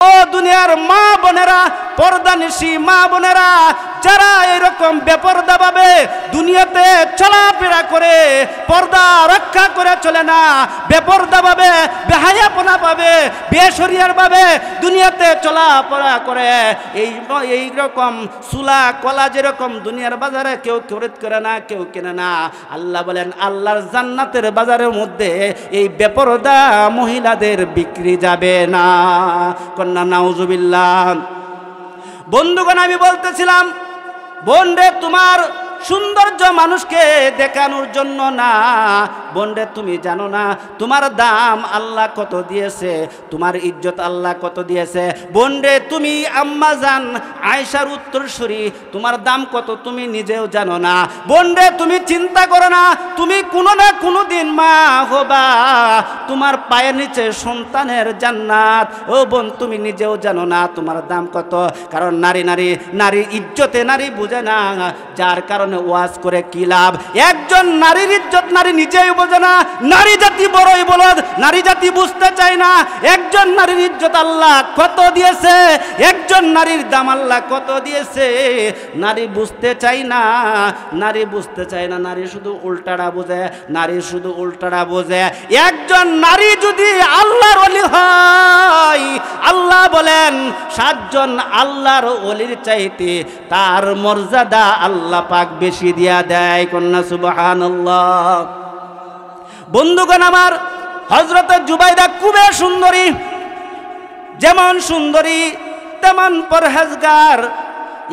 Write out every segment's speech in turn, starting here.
ও দুনিয়ার মা বোনেরা, পর্দানিশী মা বোনেরা, যারা এরকম বেপরদা ভাবে দুনিয়াতে চলাফেরা করে, পর্দা রক্ষা করে চলে না, বেপরদা ভাবে, বেহায়াপনা ভাবে, বেশরিয়ার ভাবে দুনিয়াতে চলাফেরা করে, এই রকম সুলা কলা যেরকম দুনিয়ার বাজারে কেউ খরিদ করে না, কেউ কেনে না, আল্লাহ বলেন আল্লাহর জান্নাতের বাজারের মধ্যে এই বেপরদা মহিলাদের বিক্রি যাবে না। কন্যা নাউজুবিল্লাহ। বন্ধুগণ, আমি বলতেছিলাম, বোন রে, তোমার সৌন্দর্য মানুষকে দেখানোর জন্য না। বোন রে, তুমি জানো না তোমার দাম আল্লাহ কত দিয়েছে, তোমার ইজ্জত আল্লাহ কত দিয়েছে। বোন রে, তুমি আম্মা জান আয়েশার উত্তরসূরি, তোমার দাম কত তুমি নিজেও জানো না। বোন রে, তুমি চিন্তা করো না, তুমি কোনো না কোনো দিন মা হবা, তোমার পায়ের নিচে সন্তানের জান্নাত। ও বোন, তুমি নিজেও জানো না তোমার দাম কত। কারণ নারী ইজ্জতে নারী বুঝে না, যার কারণে ওয়াজ করে কি লাভ। একজন নারীর ইজ্জত নারী নিজেই বোঝে না, নারী জাতি বড়ই বলদ, নারী জাতি বুঝতে চায় না একজন নারীর ইজ্জত আল্লাহ কত দিয়েছে, একজন নারীর দাম আল্লাহ কত দিয়েছে। নারী বুঝতে চায় না, নারী বুঝতে চায় না, নারী শুধু উল্টাটা বোঝে, নারী শুধু উল্টাটা বোঝে। একজন নারী যদি আল্লাহর ওলি হয়, আল্লাহ বলেন 7 জন আল্লাহর ওলির চাইতে তার মর্যাদা আল্লাহ পাক বেশি দিয়া দেয়। কন্যা সুবহানাল্লাহ। বন্ধুগণ আমার, হযরত জুবাইদা খুবই সুন্দরী, যেমন সুন্দরী তেমন পরহেজগার।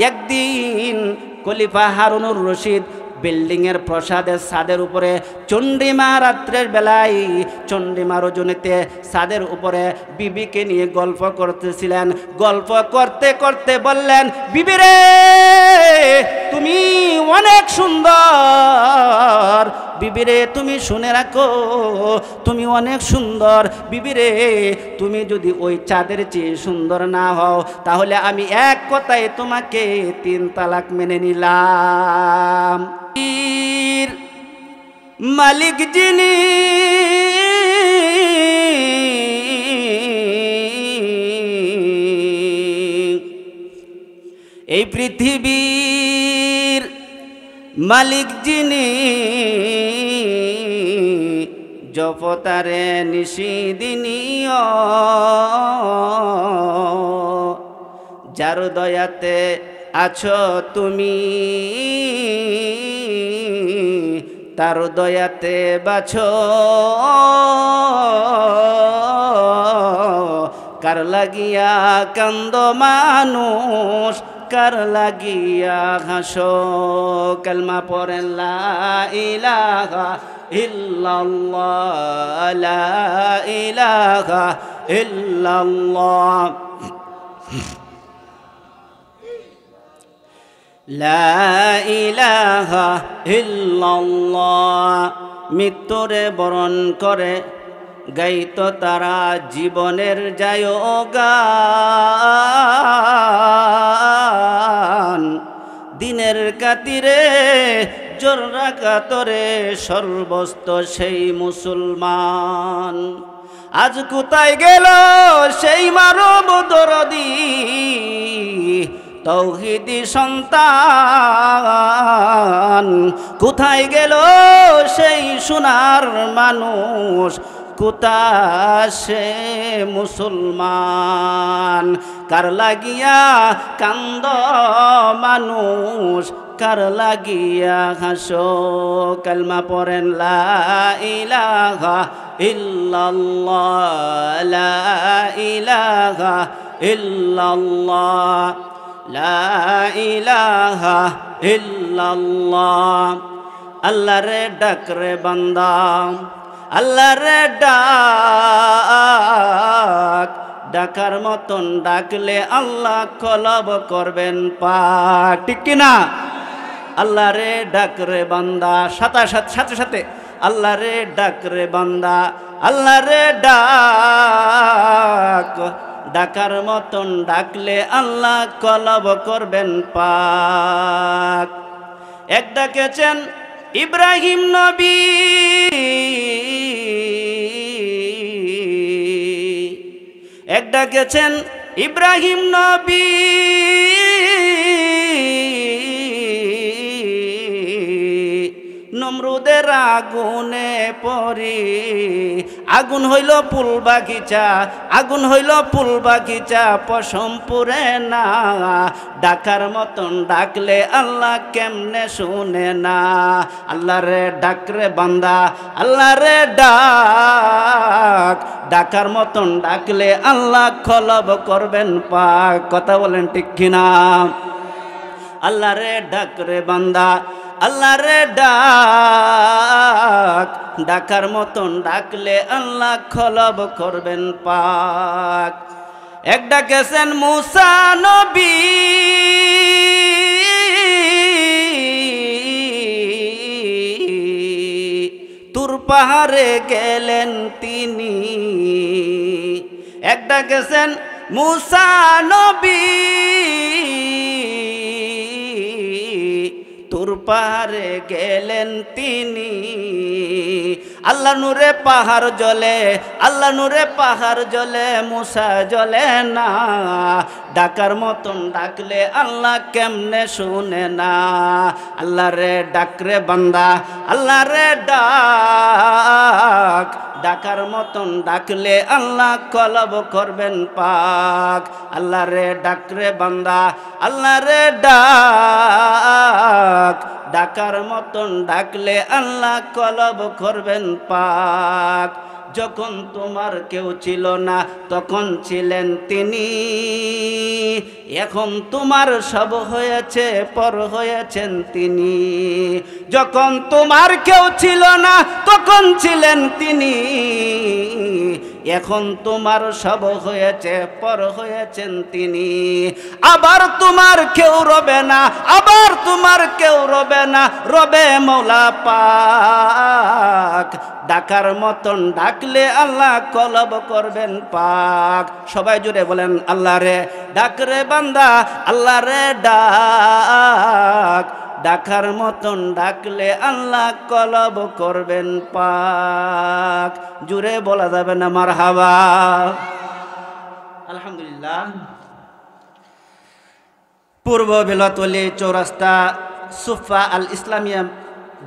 একদিন খলিফা হারুনুর রশিদ বিল্ডিংয়ের প্রসাদের ছাদের উপরে চন্ডিমা রাত্রের বেলায় চন্ডিমা রজনীতে ছাদের উপরে বিবিকে নিয়ে গল্প করতেছিলেন। গল্প করতে করতে বললেন, বিবি রে, তুমি অনেক সুন্দর। বিবি রে, তুমি শুনে রাখো, তুমি অনেক সুন্দর। বিবি রে, তুমি যদি ওই চাঁদের চেয়ে সুন্দর না হও, তাহলে আমি এক কথায় তোমাকে 3 তালাক মেনে নিলাম। মালিক যিনি, এই পৃথিবীর মালিক যিনি, জপতারে নিশিদিনীয়, যার দয়াতে আছো তুমি, তার দয়াতে বাছো। কার লাগিয়া কান্দ মানুষ, কার লাগিয়া হাসো। কালমা পড়েন লা ইলাহা ইল্লাল্লাহ, লা ইলাহা ইল্লাল্লাহ, লা ইলাহা ইল্লাল্লাহ। মৃত্যুরে বরণ করে গাইতো তারা জীবনের যায় গান। দিনের কাতিরে জোররা কাতরে সর্বস্ত সেই মুসলমান। আজ কোথায় গেল সেই মানব দরদি, তৌহিদি সন্তান? কোথায় গেল সেই সোনার মানুষ, কোথায় সে মুসলমান? কার লাগিয়া কান্দ মানুষ, কার লাগিয়া হাসো। কালমা পড়েন লা ইলাহা ইল্লাল্লাহ, লা ইলাহা ইল্লাল্লাহ, লা ইলাহা ইল্লাল্লাহ। আল্লাহ রে ডাক রে বান্দা, আল্লাহ রে ডাক, ডাকার মতন ডাকলে আল্লাহ কলব করবেন পাক। ঠিক কিনা? আল্লাহ রে ডাক রে বান্দা, সাথে সাথে আল্লাহ রে ডাক রে বান্দা, আল্লাহ রে ডাক, ডাকার মতন ডাকলে আল্লাহ কলব করবেন পাক। এক ডাকেছেন ইব্রাহিম নবী, এক ডাকেছেন ইব্রাহিম নবী নমরুদের আগুনে পড়ি, আগুন হইল ফুল বাগিচা, আগুন হইল ফুল বাগিচা, পশম পুরে না, ডাকার মতন ডাকলে আল্লাহ কেমনে শুনে না। আল্লাহ রে ডাক রে বান্দা, আল্লাহ রে ডাক, ডাকার মতন ডাকলে আল্লাহ খলব করবেন পাক। কথা বলেন ঠিক কিনা? আল্লাহ রে ডাক রে বান্দা, আল্লাহ রে ডাক, ডাকার মতন ডাকলে আল্লাহ খলব করবেন পাক। এক ডাকেছেন মুসা নবী, তুর পাহাড়ে গেলেন তিনি। এক ডাকেছেন মুসা নবী, তুর পাহাড়ে গেলেন তিনি। আল্লাহ নূরে পাহাড় জ্বলে, আল্লাহ নূরে পাহাড় জ্বলে, মুসা জ্বলে না, ডাকার মতন ডাকলে আল্লাহ কেমনে শুনে না। আল্লাহ রে ডাক রে বান্দা, আল্লাহ রে ডাক, ডাকার মতন ডাকলে আল্লাহ কলব করবেন পাক। আল্লাহ রে ডাক রে বান্দা, আল্লাহ রে ডাক, ডাকার মতন ডাকলে আল্লাহ কলব করবেন পাক। যখন তোমার কেউ ছিল না তখন ছিলেন তিনি, এখন তোমার সব হয়েছে পর হয়েছেন তিনি। যখন তোমার কেউ ছিল না তখন ছিলেন তিনি, এখন তোমার সব হয়েছে পর হয়েছেন তিনি। আবার তোমার কেউ রবে না, আবার তোমার কেউ রবে না, রবে মৌলা পাক। ডাকার মতন ডাকলে আল্লাহ কলব করবেন পাক। সবাই জুড়ে বলেন আল্লাহ রে ডাক রে বান্দা, আল্লাহ রে ডাক, ডাকার মতন ডাকলে আল্লাহ কলব করবেন পাক। জুড়ে বলা যাবে না মারহাবা। আলহামদুলিল্লাহ। পূর্ব বেলাতলি চৌরাস্তা সুফা আল ইসলামিয়া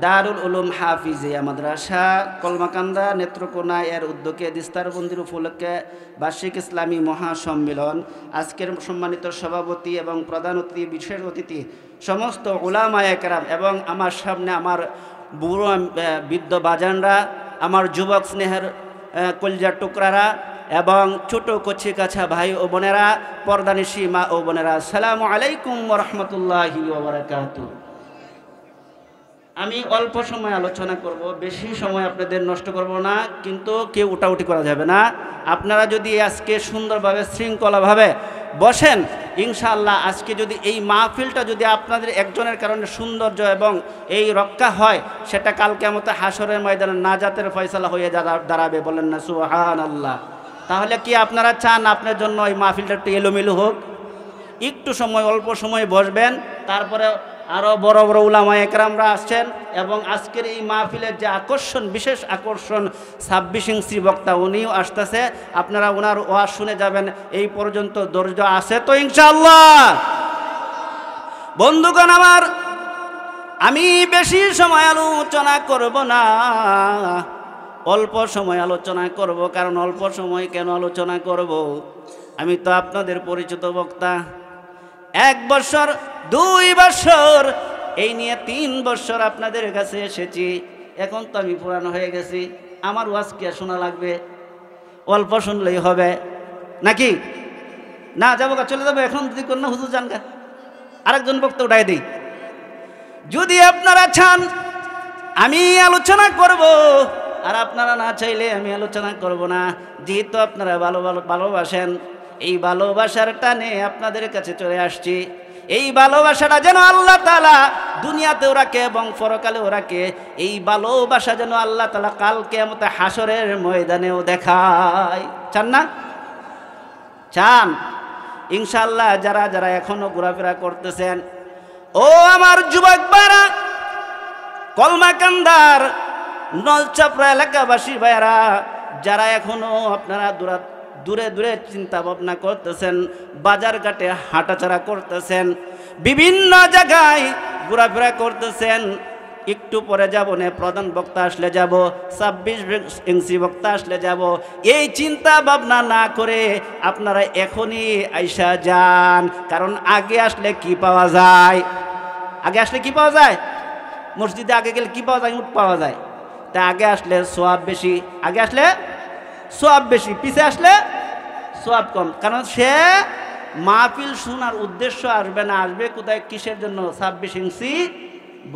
দারুল উলুম হাফিজিয়া মাদ্রাসা কলমাকান্দা নেত্রকোনা এর উদ্যোগে দিস্তারবন্দির উপলক্ষে বার্ষিক ইসলামী মহাসম্মেলন। আজকের সম্মানিত সভাপতি এবং প্রধান অতিথি, বিশেষ অতিথি সমস্ত উলামায়ে কেরাম এবং আমার সামনে আমার বুড়ো বৃদ্ধ বাজানরা, আমার যুবক স্নেহের কলজার টুকরারা এবং ছোট কচি কাছা ভাই ও বোনেরা, পর্দানিশী মা ও বোনেরা, আসসালামু আলাইকুম ওয়া রাহমাতুল্লাহি ওয়া বারাকাতুহু। আমি অল্প সময় আলোচনা করব, বেশি সময় আপনাদের নষ্ট করব না, কিন্তু কেউ উঠাউঠি করা যাবে না। আপনারা যদি আজকে সুন্দরভাবে শৃঙ্খলাভাবে বসেন, ইনশাআল্লাহ আজকে যদি এই মাহফিলটা যদি আপনাদের একজনের কারণে সৌন্দর্য এবং এই রক্ষা হয়, সেটা কাল কিয়ামতে হাসরের ময়দানে নাজাতের ফয়সালা হয়ে দাঁড়াবে। বলেন না সুবহানাল্লাহ। তাহলে কি আপনারা চান আপনার জন্য এই মাহফিলটা একটু এলোমেলো হোক? একটু সময়, অল্প সময় বসবেন, তারপরে আরও বড় বড় উলামায়ে একরামরা আসছেন এবং আজকের এই মাহফিলের যে আকর্ষণ, বিশেষ আকর্ষণ 26 ইঞ্চি বক্তা, উনিও আসতেছে। আপনারা ওনার ওয়াজ শুনে যাবেন। এই পর্যন্ত ধৈর্য আছে তো ইনশাআল্লাহ? বন্ধুগণ আমার, আমি বেশি সময় আলোচনা করব না, অল্প সময় আলোচনা করব। কারণ অল্প সময় কেন আলোচনা করব? আমি তো আপনাদের পরিচিত বক্তা। 1 বছর 2 বছর এই নিয়ে 3 বছর আপনাদের কাছে এসেছি। এখন তো আমি পুরানো হয়ে গেছি, আমার ওয়াজ কি শোনা লাগবে? অল্প শুনলেই হবে নাকি? না যাবো গা, চলে যাবো এখন। যদি কোন হুজুর যান গা, আরেকজন বক্তা উঠাই দিই। যদি আপনারা চান আমি আলোচনা করব, আর আপনারা না চাইলে আমি আলোচনা করব না। যেহেতু আপনারা ভালোবাসেন, এই ভালোবাসার টানে আপনাদের কাছে চলে আসছি। এই ভালোবাসাটা যেন আল্লাহ তাআলা দুনিয়াতেও রাখে এবং পরকালেও রাখে। এই ভালোবাসা যেন আল্লাহ তাআলা কাল কিয়ামতে হাসরের ময়দানেও দেখায়। চান না? চান? ইনশাআল্লাহ যারা যারা এখনো ঘোরাফেরা করতেছেন, ও আমার যুবক ভাইরা, কলমাকান্দার নলচাপড়া এলাকাবাসী ভাইরা, যারা এখনো আপনারা দূরে দূরে চিন্তা ভাবনা করতেছেন, বাজার ঘাটে হাঁটাচলা করতেছেন, বিভিন্ন জায়গায় ঘোরাফেরা করতেছেন। একটু পরে যাব না, প্রধান বক্তা আসলে যাব, 26 ইঞ্চি বক্তা আসলে যাব, এই চিন্তা ভাবনা না করে আপনারা এখনই আইসা যান। কারণ আগে আসলে কি পাওয়া যায়? আগে আসলে কি পাওয়া যায়? মসজিদে আগে গেলে কি পাওয়া যায়? উট পাওয়া যায়। তা আগে আসলে সোয়াব বেশি, আগে আসলে সোয়াব বেশি, পিছে আসলে সোয়াব কম। কারণ সে মাহফিল শোনার উদ্দেশ্য আসবে না, আসবে কোথায়, কিসের জন্য? 26 ইঞ্চি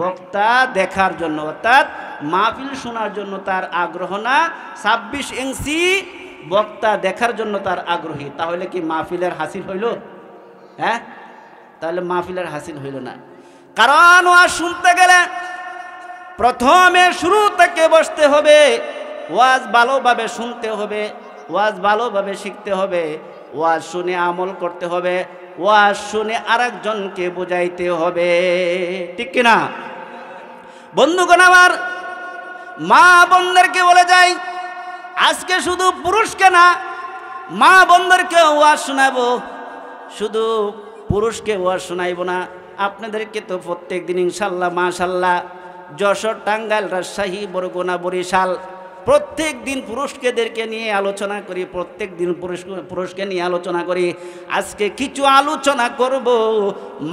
বক্তা দেখার জন্য। অর্থাৎ মাহফিল শোনার জন্য তার আগ্রহ না, 26 ইঞ্চি বক্তা দেখার জন্য তার আগ্রহী। তাহলে কি মাহফিলের হাসিল হইল? হ্যাঁ, তাহলে মাহফিলের হাসিল হইল না। কারণ ওয়াজ শুনতে গেলে প্রথমে শুরু থেকে বসতে হবে, ওয়াজ ভালোভাবে শুনতে হবে, ওয়াজ ভালোভাবে শিখতে হবে, ওয়াজ শুনে আমল করতে হবে, ওয়াজ শুনে আরেকজনকে বুঝাইতে হবে। ঠিক কিনা বন্ধুগণ? আমার মা বোনদেরকে বলে যাই, আজকে শুধু পুরুষকে না, মা বোনদেরকে ওয়াজ শোনাবো। শুধু পুরুষকে ওয়াজ শোনাইব না, আপনাদেরকে তো প্রত্যেক দিন ইনশাল্লাহ মাশাল্লাহ যশোর, টাঙ্গাইল, রাজশাহী, বরগুনা, বরিশাল প্রত্যেক দিন পুরুষকেদেরকে নিয়ে আলোচনা করি, প্রত্যেক দিন পুরুষকে নিয়ে আলোচনা করি। আজকে কিছু আলোচনা করব,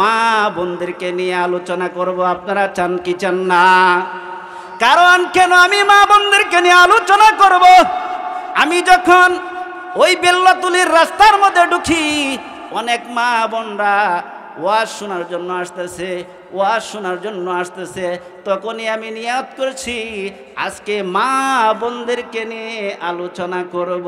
মা বোনদেরকে নিয়ে আলোচনা করব। আপনারা চান কি চান না? কারণ কেন আমি মা বোনদেরকে নিয়ে আলোচনা করব? আমি যখন ওই বেল্লাতুলির রাস্তার মধ্যে ঢুকি, অনেক মা বোনরা ওয়াজ শোনার জন্য আসতেছে, ওয়াজ শোনার জন্য আসতেছে, তখনই আমি নিয়ত করছি আজকে মা বোনদেরকে নিয়ে আলোচনা করব।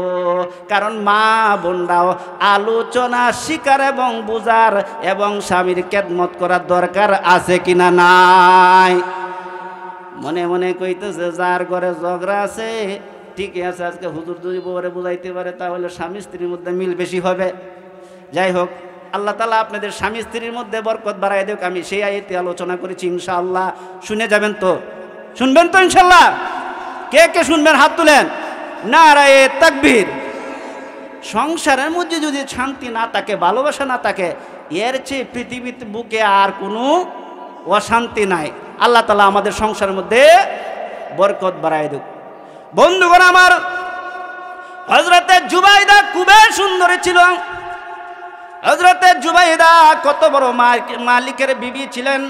কারণ মা বোনরাও আলোচনা শিকার এবং বুঝার এবং স্বামীর খেদমত করার দরকার আছে কিনা নাই? মনে মনে কইতেছে যার ঘরে ঝগড়া আছে ঠিকই আছে, আজকে হুজুর যদি বউরে বুঝাইতে পারে তাহলে স্বামী স্ত্রীর মধ্যে মিল বেশি হবে। যাই হোক, আল্লাহ তাআলা আপনাদের স্বামী স্ত্রীর মধ্যে বরকত বাড়ায় দেখ। আমি সেই আয়াতে আলোচনা করেছি, ইনশাআল্লাহ শুনে যাবেন তো? শুনবেন তো ইনশাআল্লাহ? কে কে শুনবেন হাত তুলেন। নারায়ে তাকবীর। সংসারের মধ্যে যদি শান্তি না থাকে, ভালোবাসা না থাকে, এর চেয়ে পৃথিবীতে বুকে আর কোনো অশান্তি নাই। আল্লাহ তাআলা আমাদের সংসারের মধ্যে বরকত বাড়ায় দেখ। বন্ধুগণ আমার, হযরতে জুবাইদা খুবই সুন্দরী ছিল। হযরতে জুবাইদা কত বড় মালিকের বিবি ছিলেন,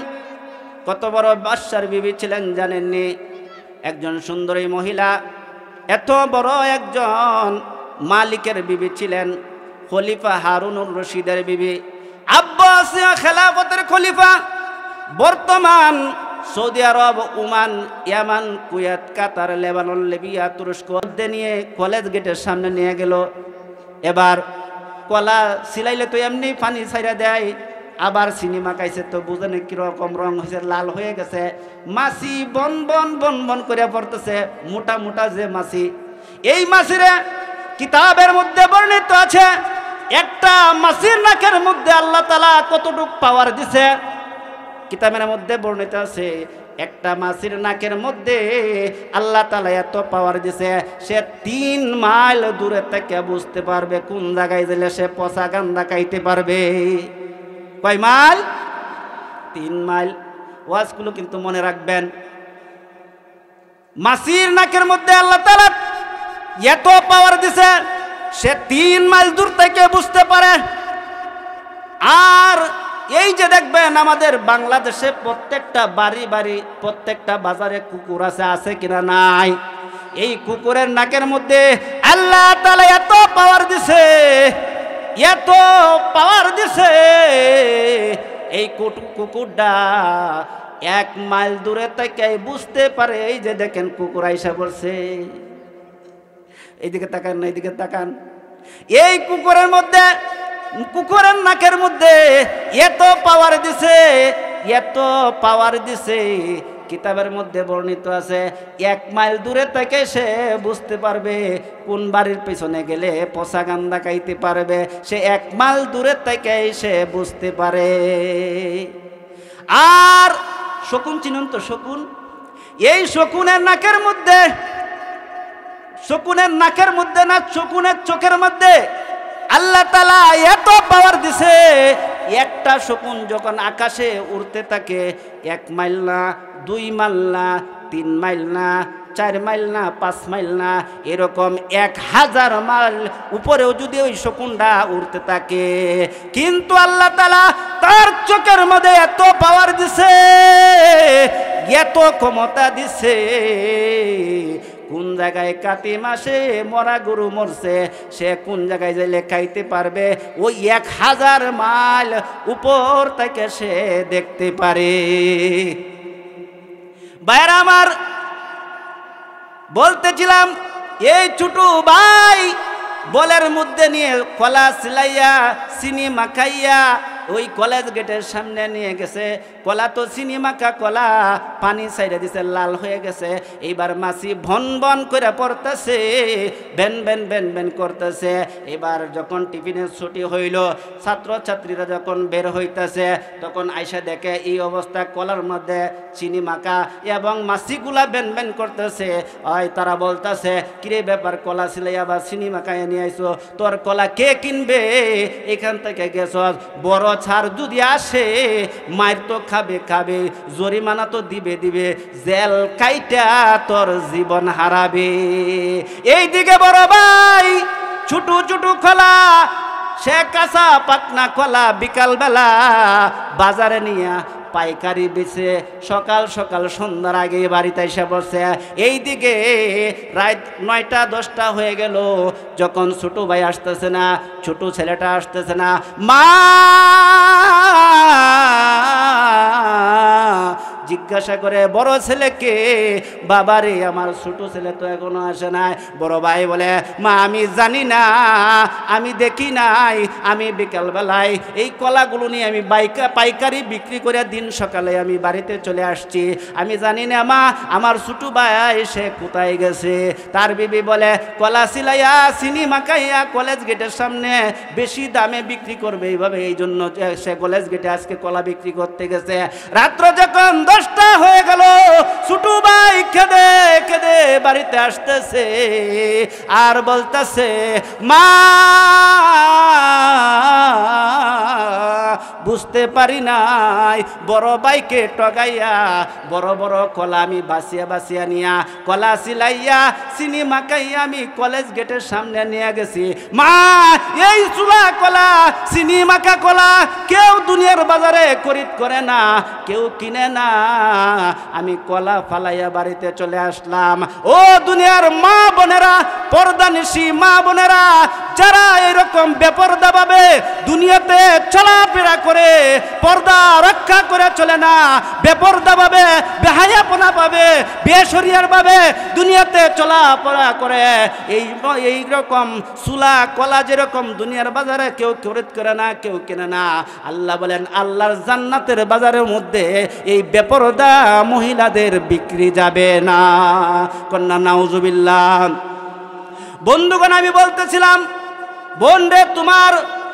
কত বড় বাদশার বিবি ছিলেন জানেননি? একজন সুন্দরী মহিলা, এত বড় একজন মালিকের বিবি ছিলেন, খলিফা হারুনুর রশিদের বিবি, আব্বাসীয় খেলাফতের খলিফা। বর্তমান সৌদি আরব, ওমান, ইয়ামান, কুয়েত, কাতার, লেবানন, লিবিয়া, তুরস্ক নিয়ে কলেজ গেটের সামনে নিয়ে গেল। এবার কলা সিলাইলে তো এমনি পানি ছাইরা দেয়, আবার সিনেমা খাইছে তো বুঝেন কিরকম রং হয়েছে, লাল হয়ে গেছে। মাছি বন বন বন বন করে পড়তেছে, মোটা মোটা যে মাছি। এই মাছিরে কিতাবের মধ্যে বর্ণিত আছে, একটা মাছির নাকের মধ্যে আল্লাহ তাআলা কতটুক পাওয়ার দিছে। কিতাবের মধ্যে বর্ণিত আছে, একটা মাছির নাকের মধ্যে আল্লাহ তাআলা এত পাওয়ার দিছে, সে 3 মাইল দূরে থেকে বুঝতে পারবে কোন জায়গায় গেলে সে পচা গান্দা খাইতে পারবে। কয় মাইল? 3 মাইল। ওয়াজগুলো কিন্তু মনে রাখবেন। মাছির নাকের মধ্যে আল্লাহ তাআলা এত পাওয়ার দিছে, সে 3 মাইল দূর থেকে বুঝতে পারে। আর এই যে দেখবেন আমাদের বাংলাদেশে প্রত্যেকটা বাড়ি বাড়ি, প্রত্যেকটা বাজারে কুকুর আছে কিনা নাই? এই কুকুরের নাকের মধ্যে আল্লাহ তাআলা এত পাওয়ার দিছে, এত পাওয়ার দিছে, এই কুকুরটা 1 মাইল দূরে থেকে বুঝতে পারে। এই যে দেখেন কুকুর আইসা পড়ছে, এইদিকে তাকান না, এইদিকে তাকান। এই কুকুরের মধ্যে, কুকুরের নাকের মধ্যে এত পাওয়ার দিছে, এত পাওয়ার দিছে, কিতাবের মধ্যে বর্ণিত আছে 1 মাইল দূরে থেকে সে বুঝতে পারবে কোন বাড়ির পেছনে গেলে পচা গান্দা খাইতে পারবে। সে 1 মাইল দূরে থেকে সে বুঝতে পারে। আর শকুন চিনুন তো? শকুন, এই শকুনের নাকের মধ্যে, শকুনের নাকের মধ্যে না শকুনের চোখের মধ্যে আল্লাহ তাআলা এত পাওয়ার দিছে, একটা শকুন যখন আকাশে উড়তে থাকে 1 মাইল না 2 মাইল না 3 মাইল না 4 মাইল না 5 মাইল না, এরকম 1000 মাইল উপরেও যদি ওই শকুনটা উড়তে থাকে, কিন্তু আল্লাহ তাআলা তার চোখের মধ্যে এত পাওয়ার দিছে, এত ক্ষমতা দিছে, কোন জায়গায় কাতি মাসে মরা গরু মরছে সে কোন জায়গায় যাইলে খাইতে পারবে, ওই 1000 মাইল উপর থেকে সে দেখতে পারে। ভাইরা আমার, বলতেছিলাম এই ছোট ভাই বলের মধ্যে নিয়ে কলা সিলাইয়া চিনি মাখাইয়া ওই কলেজ গেটের সামনে নিয়ে গেছে। কলা তো চিনি মাখা কলা, পানি ছাইড়ে দিছে, লাল হয়ে গেছে। এইবার মাছি ভন ভন করে পড়তেছে, বেন বেন বেন বেন করতেছে। এবার যখন টিফিনের ছুটি হইল, ছাত্রছাত্রীরা যখন বের হইতেছে, তখন আইসা দেখে এই অবস্থা, কলার মধ্যে চিনি মাখা এবং মাছিগুলা বেন বেন করতেছে। ওই তারা বলতেছে, কিরে ব্যাপার, কলা সিলাইয়া বা চিনি মাখায় নিয়ে আইসো, তোর কলা কে কিনবে? এখান থেকে গেছ, বড় ছাড় যদি আসে মায়ের তো খাবে খাবে, জরিমানা তো দিবে দিবে, জেল কাইটা তোর জীবন হারাবে। এইদিকে বড় ভাই ছোট ছোট কলা, সে কাঁচা পাকনা কলা বিকালবেলা বাজারে নিয়ে পাইকারি বেচে সকাল সকাল সন্ধ্যার আগে বাড়িতে এসে বসে। এইদিকে রাত 9টা 10টা হয়ে গেল, যখন ছোট ভাই আসতেছে না, ছোট ছেলেটা আসতেছে না, মা জিজ্ঞাসা করে বড় ছেলেকে, বাবারে আমার ছোট ছেলে তো এখনো আসে নাই। বড় ভাই বলে, মা আমি জানি না, আমি দেখি নাই, আমি বিকালবেলায় এই কলাগুলো নিয়ে আমি পাইকারি বিক্রি করে দিন সকালে আমি বাড়িতে চলে আসছি, আমি জানি না মা আমার ছোট ভাই সে কোথায় গেছে। তার বিবি বলে, কলা সিলাইয়া চিনি মাখাইয়া কলেজ গেটের সামনে বেশি দামে বিক্রি করবে এইভাবে, এই জন্য সে কলেজ গেটে আজকে কলা বিক্রি করতে গেছে। রাত্র যখন 10টা হয়ে গেল, ছোট ভাই কেঁদে কেঁদে বাড়িতে আসতেছে আর বলতেছে, মা বুঝতে পারি নাই, বড় ভাইকে টগাইয়া বড় বড় কলা আমি বাসিয়া বাসিয়া নিয়া কলা সিলাইয়া চিনি মাখাইয়া আমি কলেজ গেটের সামনে নিয়ে গেছি। মা এই চুলা কলা চিনি মাখা কলা কেউ দুনিয়ার বাজারে খরিদ করে না, কেউ কিনে না, আমি কলা ফালাইয়া বাড়িতে চলে আসলাম। ও দুনিয়ার মা বোনেরা, পর্দানিশী মা বোনেরা, যারা এরকম বেপরদা ভাবে দুনিয়াতে চলাফেরা করে, পর্দা রক্ষা করে চলে না, বেপরদা ভাবে বেহায়াপনা ভাবে বেশরিয়ার ভাবে দুনিয়াতে চলাফেরা করে, এই রকম চুলা কলা যেরকম দুনিয়ার বাজারে কেউ খরিদ করে না, কেউ কেনে না, আল্লাহ বলেন আল্লাহর জান্নাতের বাজারের মধ্যে এই বেপরদা মহিলাদের বিক্রি যাবে না। কন্যা নাউজুবিল্লাহ। বন্ধুগণ, আমি বলতেছিলাম, বোন রে, তোমার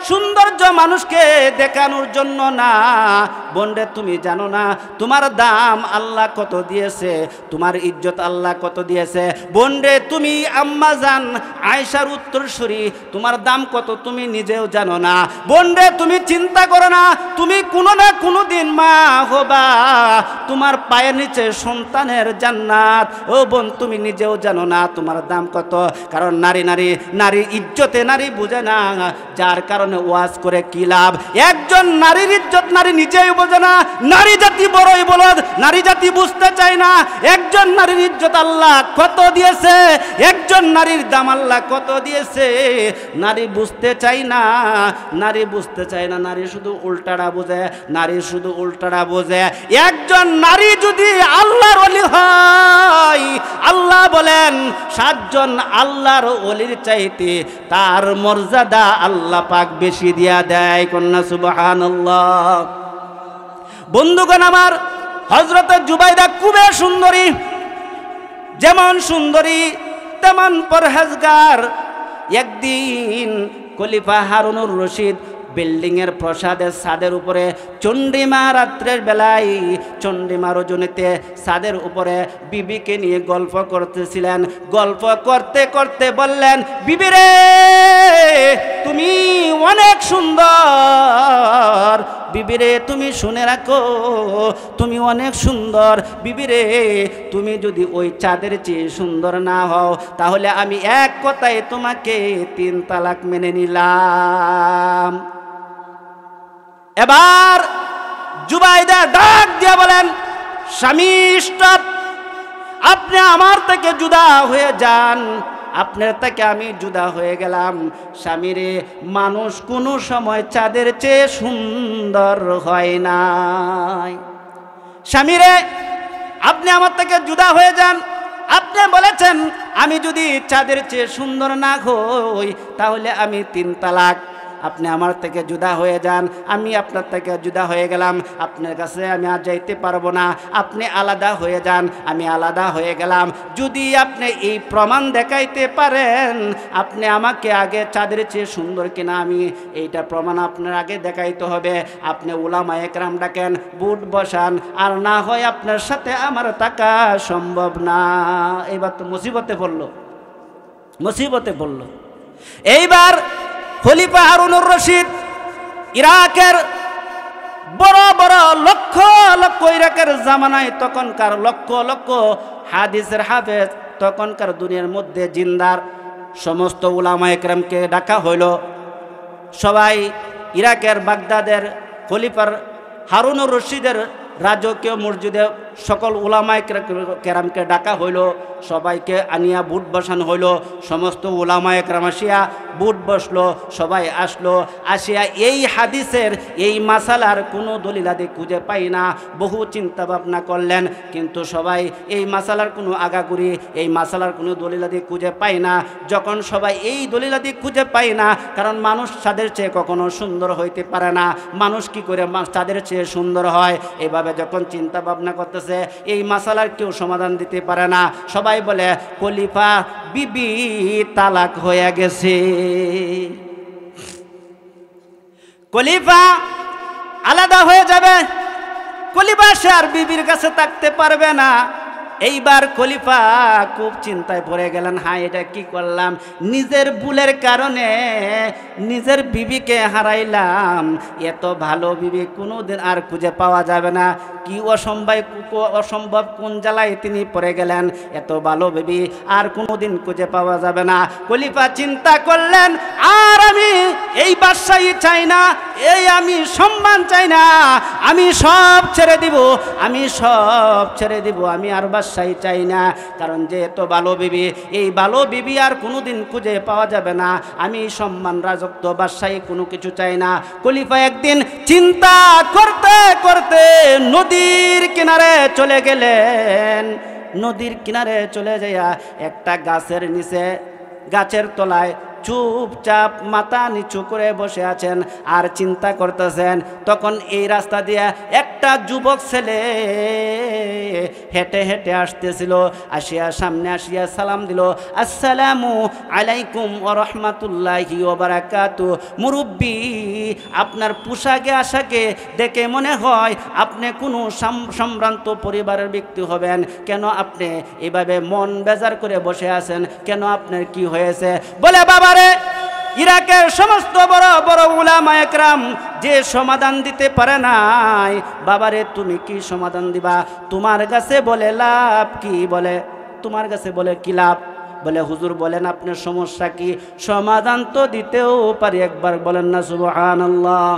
সৌন্দর্য মানুষকে দেখানোর জন্য না। বোন রে, তুমি জানো না তোমার দাম আল্লাহ কত দিয়েছে, তোমার ইজ্জত আল্লাহ কত দিয়েছে। বোন রে, তুমি আম্মা জান আয়েশার উত্তরসূরি, তোমার দাম কত তুমি নিজেও জানো না। বোন রে, তুমি চিন্তা করো না, তুমি কোনো না কোনো দিন মা হবা, তোমার পায়ের নিচে সন্তানের জান্নাত। ও বোন, তুমি নিজেও জানো না তোমার দাম কত, কারণ নারী ইজ্জতে নারী বুঝে না, যার কারণে ওয়াজ করে কি লাভ। একজন নারীর ইজ্জত নারী নিজেই বোঝে না, নারী জাতি বড়ই বলদ, নারী জাতি বুঝতে চায় না একজন নারীর ইজ্জত আল্লাহ কত দিয়েছে, একজন নারীর দাম আল্লাহ কত দিয়েছে। নারী বুঝতে চায় না, নারী বুঝতে চায় না, নারী শুধু উল্টাটা বোঝে, নারী শুধু উল্টাটা বোঝে। একজন নারী যদি আল্লাহর ওলি হয়, আল্লাহ বলেন 7 জন আল্লাহর ওলির চাইতে তার মর্যাদা আল্লাহ পাক বেশি দিয়া দেয়। কন্যা সুবহানাল্লাহ। বন্ধুগণ আমার, হযরত জুবাইদা খুবই সুন্দরী, যেমন সুন্দরী তেমন পরহেজগার। একদিন খলিফা হারুনুর রশিদ বিল্ডিংয়ের প্রসাদের ছাদের উপরে চণ্ডীমা রাত্রের বেলায় চণ্ডীমা রজনীতে ছাদের উপরে বিবিকে নিয়ে গল্প করতেছিলেন। গল্প করতে করতে বললেন, বিবি রে তুমি অনেক সুন্দর, বিবি রে তুমি শুনে রাখো তুমি অনেক সুন্দর, বিবি রে তুমি যদি ওই চাঁদের চেয়ে সুন্দর না হও তাহলে আমি এক কথায় তোমাকে 3 তালাক মেনে নিলাম। এবার জুবাইদা ডাক দিয়ে বলেন, স্বামী স্টপ, আপনি আমার থেকে জুদা হয়ে যান, আপনার থেকে আমি জুদা হয়ে গেলাম। স্বামীরে মানুষ কোনো সময় চাঁদের চেয়ে সুন্দর হয় না। স্বামীরে আপনি আমার থেকে জুদা হয়ে যান, আপনি বলেছেন আমি যদি চাঁদের চেয়ে সুন্দর না হই তাহলে আমি 3 তালাক। আপনি আমার থেকে জুদা হয়ে যান, আমি আপনার থেকে জুদা হয়ে গেলাম, আপনার কাছে আমি আর যাইতে পারবো না, আপনি আলাদা হয়ে যান, আমি আলাদা হয়ে গেলাম। যদি আপনি এই প্রমাণ দেখাইতে পারেন আপনি আমাকে আগে চাঁদের চেয়ে সুন্দর কিনা আমি এইটা প্রমাণ আপনার আগে দেখাইতে হবে। আপনি উলামা একরাম ডাকেন, বুট বসান, আর না হয় আপনার সাথে আমার থাকা সম্ভব না। এইবার তো মুসিবতে পড়লো, মুসিবতে পড়লো। এইবার খলিফা হারুনুর রশিদ ইরাকের বড় বড় লক্ষ লক্ষ, ইরাকের জামানায় তখনকার লক্ষ লক্ষ হাদিসের হাফেজ, তখনকার দুনিয়ার মধ্যে জিন্দার সমস্ত উলামা একরামকে ডাকা হইল। সবাই ইরাকের বাগদাদের খলিফার হারুনুর রশিদের রাজকীয় মসজিদে সকল উলামা কেরামকে ডাকা হইল, সবাইকে আনিয়া বুট বসানো হইল। সমস্ত উলামা একরাম আসিয়া বুট বসলো, সবাই আসলো। আসিয়া এই হাদিসের এই মাসালার কোনো দলিলাদি খুঁজে পাই না, বহু চিন্তা ভাবনা করলেন, কিন্তু সবাই এই মাসালার কোনো আগাগুড়ি, এই মাসালার কোনো দলিলাদি খুঁজে পাই না। যখন সবাই এই দলিলাদি খুঁজে পাই না, কারণ মানুষ চাঁদের চেয়ে কখনো সুন্দর হইতে পারে না, মানুষ কি করে চাঁদের চেয়ে সুন্দর হয়, এভাবে যখন চিন্তা ভাবনা করতেছে এই মাসালার কেউ সমাধান দিতে পারে না। সবাই বলে খলিফা বিবি তালাক হয়ে গেছে, খলিফা আলাদা হয়ে যাবে, খলিফা সে আর বিবির কাছে থাকতে পারবে না। এইবার খলিফা খুব চিন্তায় পড়ে গেলেন, হ্যাঁ এটা কি করলাম, নিজের ভুলের কারণে নিজের বিবিকে হারাইলাম, এত ভালো বিবি কোনোদিন আর খুঁজে পাওয়া যাবে না। কি অসম্ভব কোন জ্বালায় তিনি পড়ে গেলেন, এত ভালো বিবি আর কোনোদিন খুঁজে পাওয়া যাবে না। খলিফা চিন্তা করলেন, আর আমি এই বাদশাহী চাই না, এই আমি সম্মান চাই না, আমি সব ছেড়ে দিব, আমি সব ছেড়ে দিব, আমি আর বাদশাহী চাই না। কারণ যে এত ভালো বিবি, এই ভালো বিবি আর কোনোদিন খুঁজে পাওয়া যাবে না, আমি সম্মান রাজত্ব বাদশাহী কোনো কিছু চাই না। খলিফা একদিন চিন্তা করতে করতে নদীর কিনারে চলে গেলেন। নদীর কিনারে চলে যাইয়া একটা গাছের নিচে, গাছের তলায় চুপচাপ মাথা নিচু করে বসে আছেন আর চিন্তা করতেছেন। তখন এই রাস্তা দিয়ে একটা যুবক ছেলে হেঁটে হেঁটে আসতেছিল, আসিয়া সামনে আসিয়া সালাম দিল, আসসালামু আলাইকুম ওয়া রাহমাতুল্লাহি ওয়া বারাকাতু। মুরব্বি, আপনার পোশাকে আশাকে দেখে মনে হয় আপনি কোনো সম্ভ্রান্ত পরিবারের ব্যক্তি হবেন, কেন আপনি এভাবে মন বেজার করে বসে আছেন, কেন আপনার কি হয়েছে? বলে, বাবা রে, ইরাকের সমস্ত বড় বড় উলামা একরাম যে সমাধান দিতে পারে নাই, বাবারে তুমি কি সমাধান দিবা? তোমার কাছে বলে লাভ কি? বলে তোমার কাছে বলে কি লাভ? বলে হুজুর বলেন আপনার সমস্যা কি? সমাধান তো দিতেও পারি, একবার বলেন না সুবহানাল্লাহ।